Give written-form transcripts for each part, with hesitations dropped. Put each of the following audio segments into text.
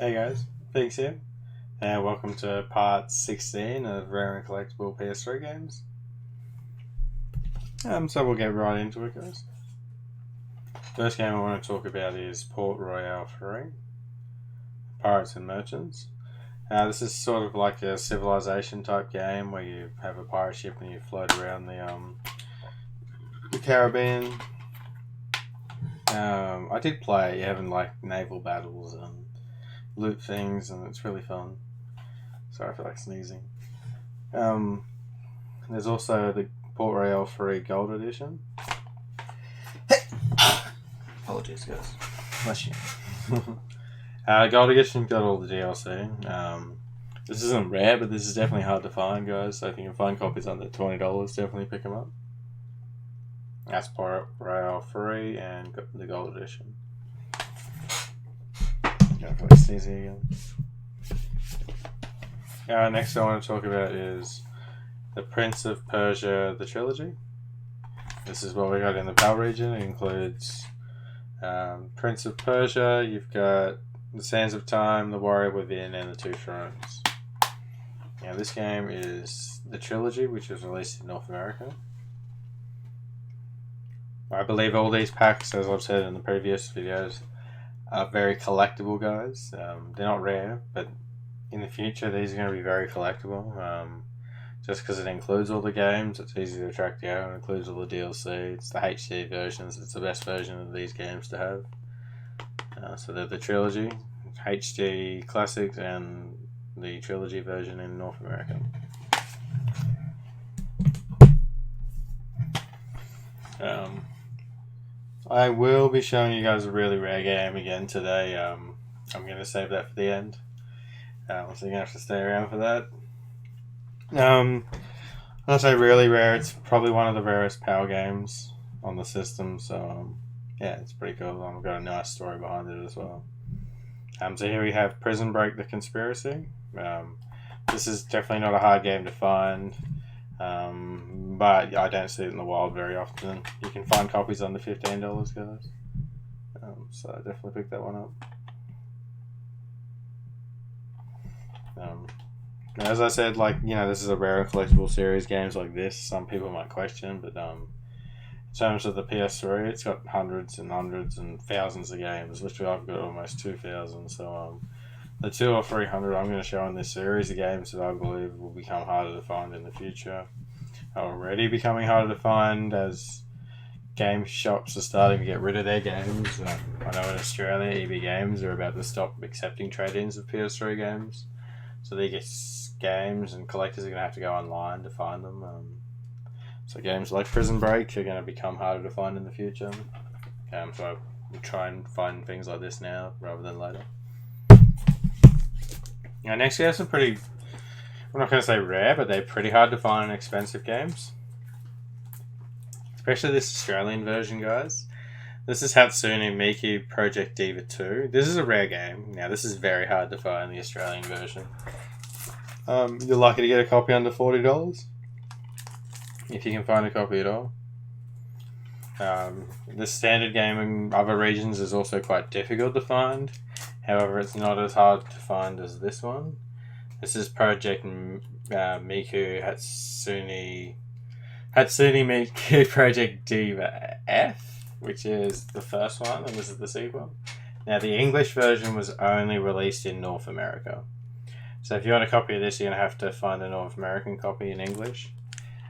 Hey guys, Figs here, and welcome to part 16 of Rare and Collectible PS3 games. So we'll get right into it, guys. First game I want to talk about is Port Royale 3, Pirates and Merchants. This is sort of like a civilization type game where you have a pirate ship and you float around the Caribbean. I did play, having like naval battles and loot things, and it's really fun. Sorry for like sneezing. There's also the Port Royale 3 Gold Edition. Apologies, guys. Bless you. Gold Edition got all the DLC. This isn't rare, but this is definitely hard to find, guys. So if you can find copies under $20, definitely pick them up. That's Port Royale 3 and the Gold Edition. Go sneezing again. Next I want to talk about is the Prince of Persia, the Trilogy. This is what we got in the PAL region. It includes Prince of Persia, you've got the Sands of Time, the Warrior Within, and the Two Thrones. Now this game is the Trilogy, which was released in North America. I believe all these packs, as I've said in the previous videos, are very collectible, guys. They're not rare, but in the future these are going to be very collectible. Just because it includes all the games, it's easy to track down. It includes all the DLC. It's the HD versions. It's the best version of these games to have. So they're the Trilogy, HD Classics, and the Trilogy version in North America. I will be showing you guys a really rare game again today. I'm going to save that for the end. So you're going to have to stay around for that. When I say really rare, it's probably one of the rarest PAL games on the system. So yeah, it's pretty cool. I've got a nice story behind it as well. So here we have Prison Break: The Conspiracy. This is definitely not a hard game to find. But I don't see it in the wild very often. You can find copies under $15, guys. So I definitely picked that one up. As I said, this is a rare and collectible series. Games like this, some people might question, but in terms of the PS3, it's got hundreds and hundreds and thousands of games. Literally, I've got almost 2,000. So the 200 or 300 I'm going to show in this series of games that I believe will become harder to find in the future. Already becoming harder to find as game shops are starting to get rid of their games. I know in Australia, EB Games are about to stop accepting trade-ins of PS3 games. So they get games and collectors are going to have to go online to find them. So games like Prison Break are going to become harder to find in the future. So we'll try and find things like this now rather than later. Now next we have some pretty... I'm not going to say rare, but they're pretty hard to find and expensive games. Especially this Australian version, guys. This is Hatsune Miku Project Diva 2. This is a rare game. Now, this is very hard to find, the Australian version. You're lucky to get a copy under $40. If you can find a copy at all. The standard game in other regions is also quite difficult to find. However, it's not as hard to find as this one. This is Project Miku Hatsune Miku Project Diva F, which is the first one, and this is the sequel. Now, the English version was only released in North America. So if you want a copy of this, you're going to have to find a North American copy in English,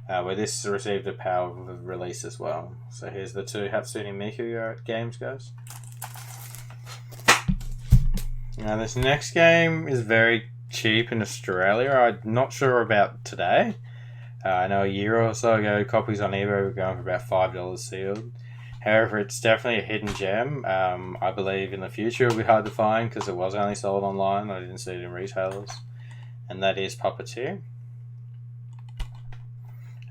where this received a PAL release as well. So here's the two Hatsune Miku games, guys. Now, this next game is very cheap in Australia. I'm not sure about today. I know a year or so ago, copies on eBay were going for about $5 sealed. However, it's definitely a hidden gem. I believe in the future it'll be hard to find because it was only sold online. I didn't see it in retailers. And that is Puppetteer.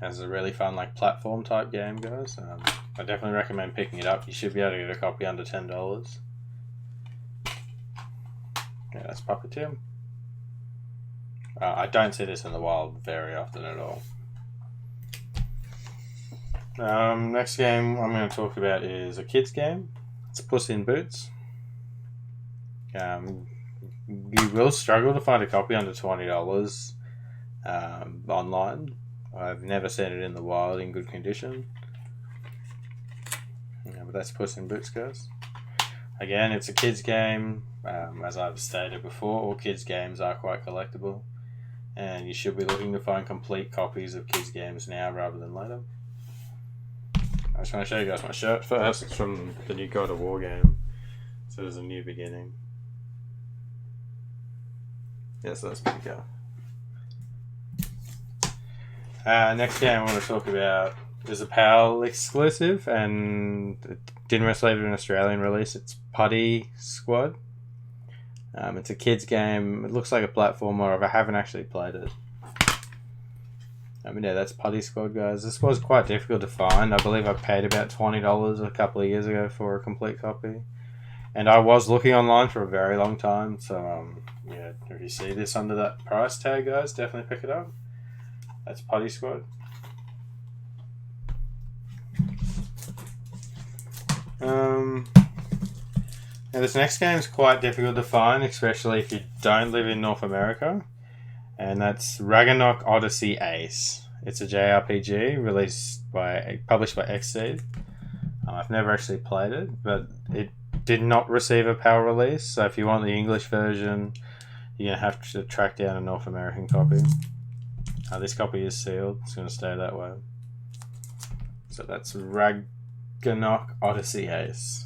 It's a really fun platform type game, guys. I definitely recommend picking it up. You should be able to get a copy under $10. Yeah, that's Puppetteer. I don't see this in the wild very often at all. Next game I'm going to talk about is a kids game. It's Puss in Boots. you will struggle to find a copy under $20 online. I've never seen it in the wild in good condition. Yeah, but that's Puss in Boots, guys. Again, it's a kids game. As I've stated before, all kids games are quite collectible, and you should be looking to find complete copies of kids games now rather than later. I just want to show you guys my shirt first. It's from the new God of War game, so there's a new beginning. Yeah, so that's pretty cool. Next game I want to talk about is a PAL exclusive, and it didn't receive an Australian release. It's Putty Squad. It's a kids game. It looks like a platformer. I haven't actually played it. Yeah, that's Putty Squad, guys. This was quite difficult to find. I believe I paid about $20 a couple of years ago for a complete copy. And I was looking online for a very long time, so yeah, if you see this under that price tag, guys, definitely pick it up. That's Putty Squad. Now this next game is quite difficult to find, especially if you don't live in North America, and that's Ragnatok Odyssey ACE. It's a JRPG published by Xseed. I've never actually played it, but it did not receive a PAL release, so if you want the English version, you're going to have to track down a North American copy. This copy is sealed. It's going to stay that way. So that's Ragnatok Odyssey ACE.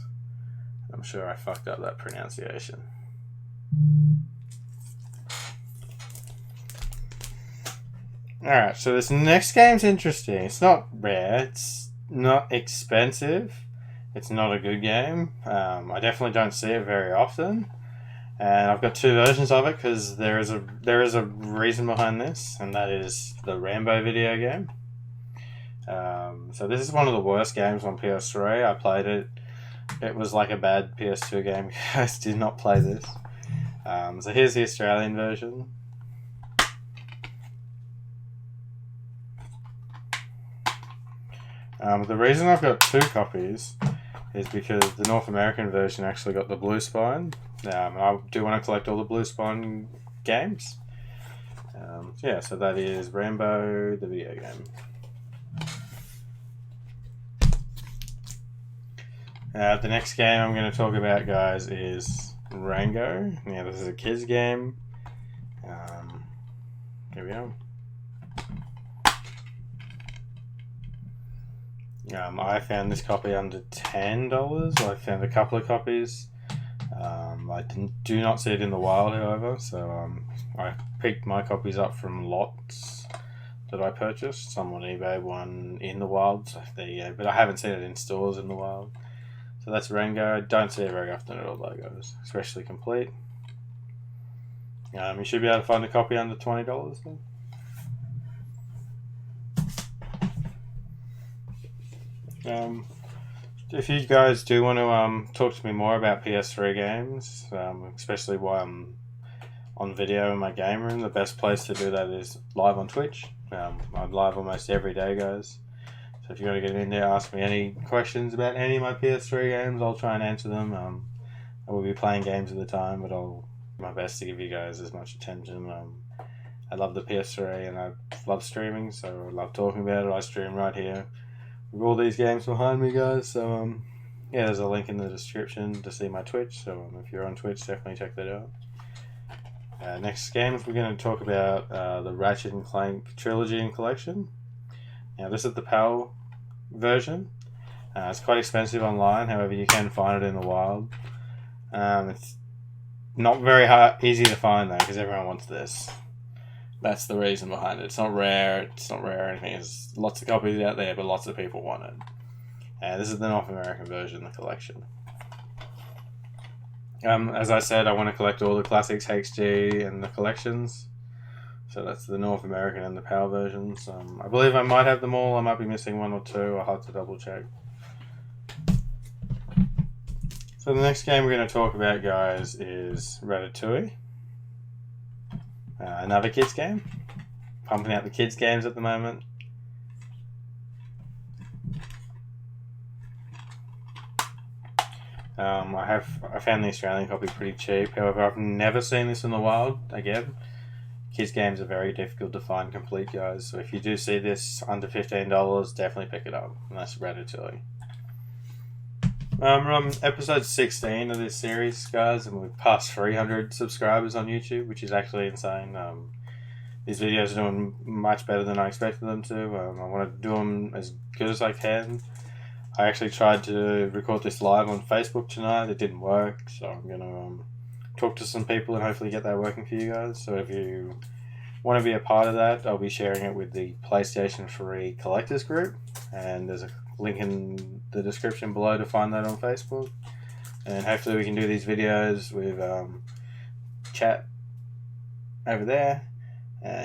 I'm sure I fucked up that pronunciation. Alright, so this next game's interesting. It's not rare. It's not expensive. It's not a good game. I definitely don't see it very often. And I've got two versions of it because there is a reason behind this, and that is the Rambo video game. So this is one of the worst games on PS3. I played it. It was like a bad PS2 game. You guys did not play this. So here's the Australian version. The reason I've got two copies is because the North American version actually got the blue spine. I do want to collect all the blue spine games. Yeah, so that is Rambo, the video game. The next game I'm going to talk about, guys, is Rango. Now, this is a kids game. Here we go. I found this copy under $10. I found a couple of copies. I do not see it in the wild, however, so I picked my copies up from lots that I purchased. Some on eBay, one in the wild, so there you go. But I haven't seen it in stores in the wild. So that's Rango. I don't see it very often at all, though, guys, especially complete. You should be able to find a copy under $20 then. If you guys do want to talk to me more about PS3 games, especially while I'm on video in my game room, the best place to do that is live on Twitch. I'm live almost every day, guys. So if you want to get in there, ask me any questions about any of my PS3 games, I'll try and answer them. I will be playing games at the time, but I'll do my best to give you guys as much attention. I love the PS3 and I love streaming, so I love talking about it. I stream right here with all these games behind me, guys. So yeah, there's a link in the description to see my Twitch. So if you're on Twitch, definitely check that out. Next games, we're going to talk about the Ratchet and Clank Trilogy and Collection. Now, this is the PAL version. It's quite expensive online, however, you can find it in the wild. It's not very easy to find, though, because everyone wants this. That's the reason behind it. It's not rare or anything. There's lots of copies out there, but lots of people want it. This is the North American version, the collection. As I said, I want to collect all the classics, HG, and the collections. So that's the North American and the PAL versions. I believe I might have them all. I might be missing one or two. I'll have to double check. So the next game we're going to talk about, guys, is Ratatouille. Another kids game. Pumping out the kids games at the moment. I found the Australian copy pretty cheap. However, I've never seen this in the wild. Again, kids' games are very difficult to find complete, guys. So if you do see this under $15, definitely pick it up. And that's Ratatouille. We're on episode 16 of this series, guys, and we've passed 300 subscribers on YouTube, which is actually insane. These videos are doing much better than I expected them to. I want to do them as good as I can. I actually tried to record this live on Facebook tonight. It didn't work, so I'm going to talk to some people and hopefully get that working for you guys. So if you want to be a part of that, I'll be sharing it with the PlayStation 3 Collectors group, and there's a link in the description below to find that on Facebook. And hopefully we can do these videos with chat over there.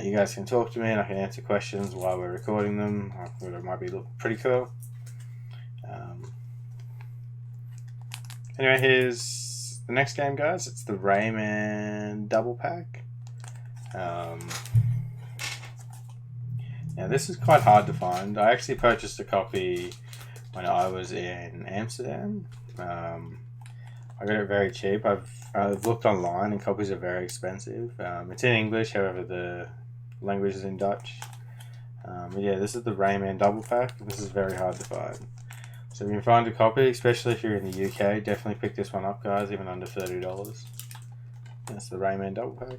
You guys can talk to me and I can answer questions while we're recording them. I thought it might be pretty cool. Anyway, here's the next game, guys. It's the Rayman Double Pack. Now this is quite hard to find. I actually purchased a copy when I was in Amsterdam. I got it very cheap. I've looked online and copies are very expensive. It's in English, however the language is in Dutch. But yeah, this is the Rayman Double Pack. This is very hard to find. So if you can find a copy, especially if you're in the UK, definitely pick this one up, guys, even under $30. That's the Rayman Double Pack.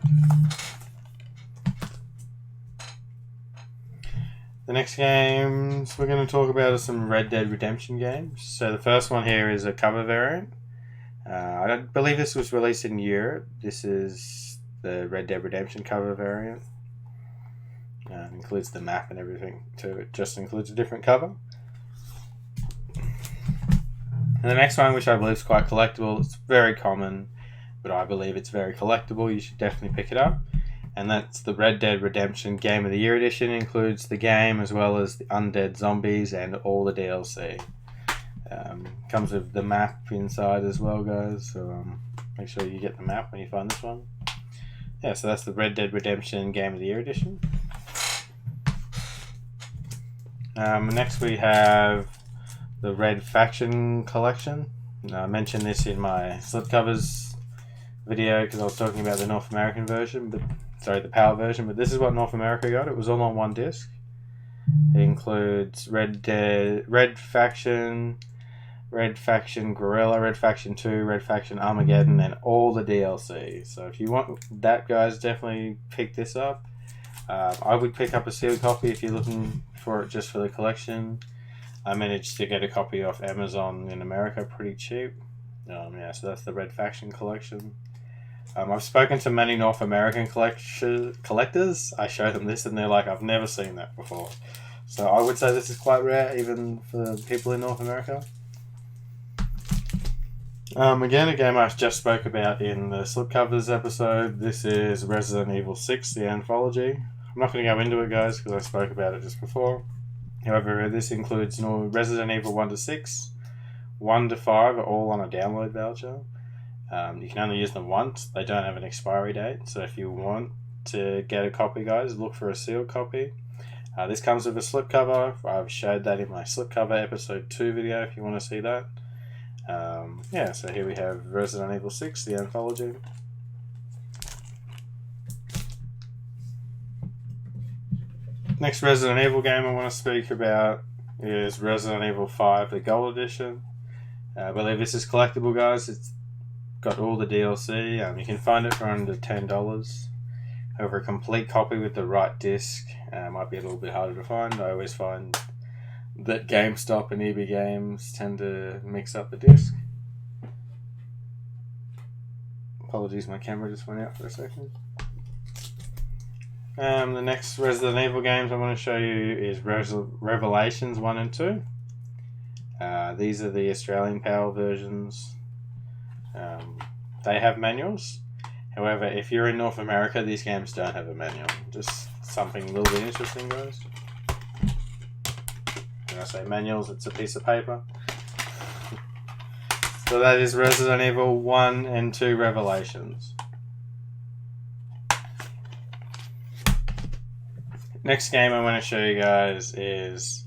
The next games we're going to talk about are some Red Dead Redemption games. So the first one here is a cover variant. I don't believe this was released in Europe. This is the Red Dead Redemption cover variant. It includes the map and everything too. It just includes a different cover. And the next one, which I believe is quite collectible, it's very common, but I believe it's very collectible. You should definitely pick it up. And that's the Red Dead Redemption Game of the Year edition. It includes the game as well as the undead zombies and all the DLC. Comes with the map inside as well, guys. So make sure you get the map when you find this one. Yeah, so that's the Red Dead Redemption Game of the Year edition. Next we have the Red Faction Collection. I mentioned this in my slipcovers video because I was talking about the North American version, but the PAL version, but this is what North America got. It was all on one disc. It includes Red Faction, Red Faction Guerrilla, Red Faction 2, Red Faction Armageddon, and all the DLC. So if you want that, guys, definitely pick this up. I would pick up a sealed copy if you're looking for it just for the collection. I managed to get a copy off Amazon in America pretty cheap. Yeah, so that's the Red Faction Collection. I've spoken to many North American collectors. I showed them this and they're like, I've never seen that before. So I would say this is quite rare even for people in North America. Again, a game I just spoke about in the slipcovers episode. This is Resident Evil 6, the Anthology. I'm not going to go into it, guys, because I spoke about it just before. However, this includes Resident Evil 1 to 6, 1 to 5 are all on a download voucher. You can only use them once. They don't have an expiry date. So if you want to get a copy, guys, look for a sealed copy. This comes with a slipcover. I've showed that in my slipcover episode 2 video if you want to see that. Yeah, so here we have Resident Evil 6, the Anthology. Next Resident Evil game I want to speak about is Resident Evil 5, the Gold Edition. I believe this is collectible, guys. It's got all the DLC. You can find it for under $10. However, a complete copy with the right disc might be a little bit harder to find. I always find that GameStop and EB Games tend to mix up the disc. Apologies, my camera just went out for a second. The next Resident Evil games I want to show you is Revelations 1 and 2. These are the Australian PAL versions. They have manuals. However, if you're in North America, these games don't have a manual. Just something a little bit interesting, guys. When I say manuals, it's a piece of paper. So that is Resident Evil 1 and 2 Revelations. Next game I want to show you guys is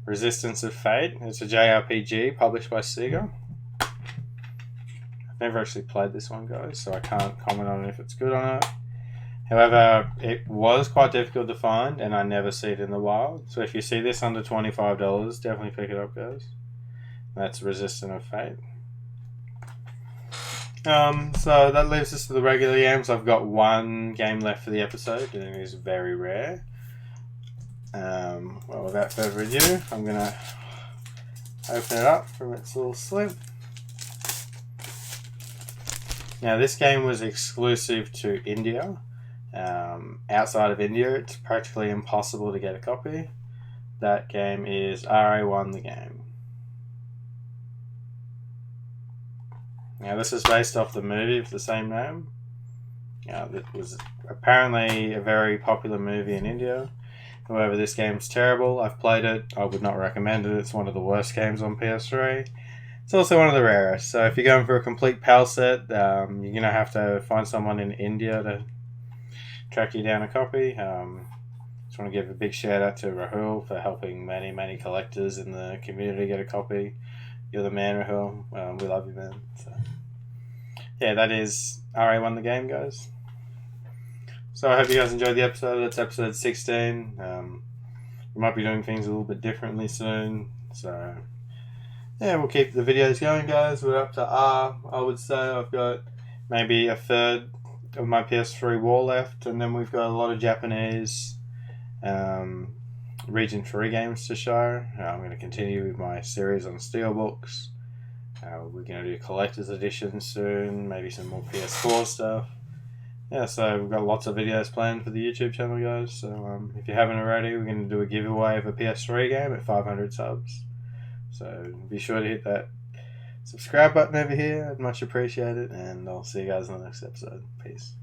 Resistance of Fate. It's a JRPG published by Sega. Never actually played this one, guys, so I can't comment on if it's good or not. However, it was quite difficult to find, and I never see it in the wild. So if you see this under $25, definitely pick it up, guys. That's Resistant of Fate. So that leaves us to the regular games. I've got one game left for the episode, and it is very rare. Well, without further ado, I'm going to open it up from its little slip. Now, this game was exclusive to India. Outside of India, it's practically impossible to get a copy. That game is RA1 the Game. Now, this is based off the movie of the same name. It was apparently a very popular movie in India. However, this game's terrible. I've played it. I would not recommend it. It's one of the worst games on PS3. It's also one of the rarest. So if you're going for a complete PAL set, you're going to have to find someone in India to track you down a copy. Just want to give a big shout out to Rahul for helping many collectors in the community get a copy. You're the man, Rahul. We love you, man. So, yeah, that is RA1 the Game, guys. So I hope you guys enjoyed the episode. That's episode 16. We might be doing things a little bit differently soon. So yeah, we'll keep the videos going, guys. We're up to R, I would say. I've got maybe a third of my PS3 wall left, and then we've got a lot of Japanese Region 3 games to show. I'm going to continue with my series on Steelbooks. We're going to do collector's editions soon, maybe some more PS4 stuff. Yeah, so we've got lots of videos planned for the YouTube channel, guys. So if you haven't already, we're going to do a giveaway of a PS3 game at 500 subs. So be sure to hit that subscribe button over here. I'd much appreciate it. And I'll see you guys in the next episode. Peace.